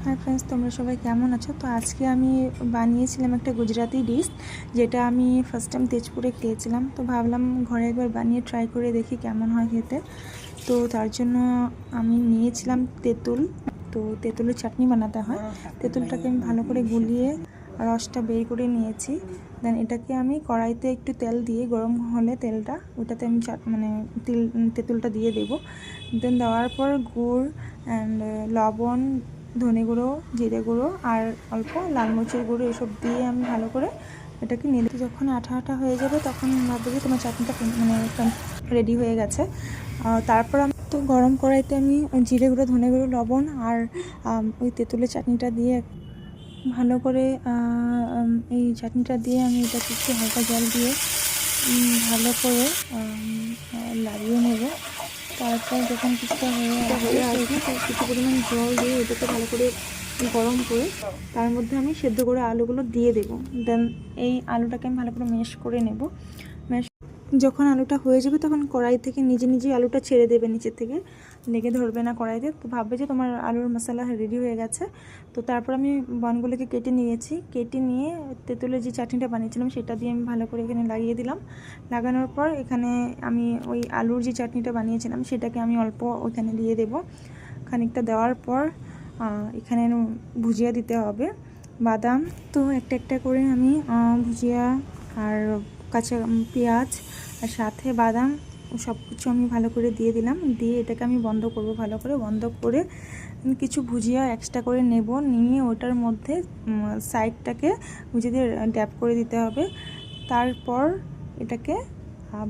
Hi friends, তোমরা সবাই কেমন আছো? তো আজকে আমি বানিয়েছিলাম একটা গুজরাটি ডিশ, যেটা আমি ফার্স্ট টাইম তেজপুরে খেয়েছিলাম। তো ভাবলাম ঘরে একবার বানিয়ে ট্রাই করে দেখি কেমন হয় খেতে। তো তার জন্য আমি নিয়েছিলাম তেঁতুল। তো তেঁতুলের চাটনি বানাতে হয়, তেঁতুলটাকে আমি ভালো করে গুলিয়ে রসটা বের করে নিয়েছি। দেন এটাকে আমি কড়াইতে একটু তেল দিয়ে, গরম হলে তেলটা, ওটাতে আমি তেঁতুলটা দিয়ে দেবো। দেন দেওয়ার পর গুড় অ্যান্ড লবণ, ধনে গুঁড়ো, জিরে গুঁড়ো আর অল্প লাল মরিচের গুঁড়ো এসব দিয়ে আমি ভালো করে এটাকে নিয়ে যখন আঠা আঠা হয়ে যাবে তখন ভাববে যে তোমার চাটনিটা রেডি হয়ে গেছে। তারপর আমি তো গরম কড়াইতে আমি জিরে গুঁড়ো, ধনে গুঁড়ো, লবণ আর ওই তেঁতুলের চাটনিটা দিয়ে ভালো করে এই চাটনিটা দিয়ে আমি এটাকে একটু হালকা জল দিয়ে ভালো করে লাগিয়ে নেব। তারপর যখন কিছুটা হয়ে আসবে কিছু পরিমাণ জল দিয়ে এটাকে ভালো করে গরম করে তার মধ্যে আমি সেদ্ধ করে আলুগুলো দিয়ে দেবো। দেন এই আলুটাকে আমি ভালো করে ম্যাশ করে নেব। যখন আলুটা হয়ে যাবে তখন কড়াই থেকে নিজে নিজেই আলুটা ছেড়ে দেবে, নিচের থেকে লেগে ধরবে না কড়াইতে। তো ভাববে যে তোমার আলুর মশলা রেডি হয়ে গেছে। তো তারপর আমি বনগুলোকে কেটে নিয়েছি, কেটে নিয়ে তেঁতুলের যে চাটনিটা বানিয়েছিলাম সেটা দিয়ে আমি ভালো করে এখানে লাগিয়ে দিলাম। লাগানোর পর এখানে আমি ওই আলুর যে চাটনিটা বানিয়েছিলাম সেটাকে আমি অল্প ওইখানে দিয়ে দেব। খানিকটা দেওয়ার পর এখানে ভুজিয়া দিতে হবে, বাদাম। তো একটা একটা করে আমি ভুজিয়া আর কাঁচা পেঁয়াজ আর সাথে বাদাম সব কিছু আমি ভালো করে দিয়ে দিলাম। দিয়ে এটাকে আমি বন্ধ করব, ভালো করে বন্ধ করে কিছু ভুজিয়া এক্সট্রা করে নেব, নিয়ে ওটার মধ্যে সাইডটাকে ভুজিয়ে দিয়ে ড্যাপ করে দিতে হবে। তারপর এটাকে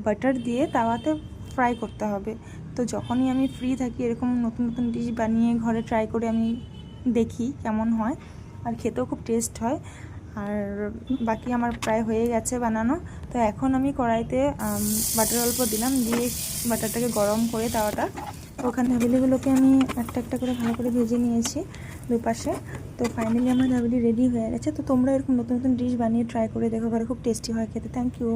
বাটার দিয়ে তাওয়াতে ফ্রাই করতে হবে। তো যখনই আমি ফ্রি থাকি এরকম নতুন নতুন ডিশ বানিয়ে ঘরে ট্রাই করে আমি দেখি কেমন হয়, আর খেতেও খুব টেস্ট হয়। আর বাকি আমার প্রায় হয়ে গেছে বানানো। তো এখন আমি কড়াইতে বাটার অল্প দিলাম, দিয়ে বাটারটাকে গরম করে তাওয়াটা ওখানে দাবেলিগুলোকে আমি একটা একটা করে ভালো করে ভেজে নিয়েছি দুপাশে। তো ফাইনালি আমার দাবেলি রেডি হয়ে গেছে। তো তোমরা এরকম নতুন নতুন ডিশ বানিয়ে ট্রাই করে দেখো, ঘরে খুব টেস্টি হয় খেতে। Thank you.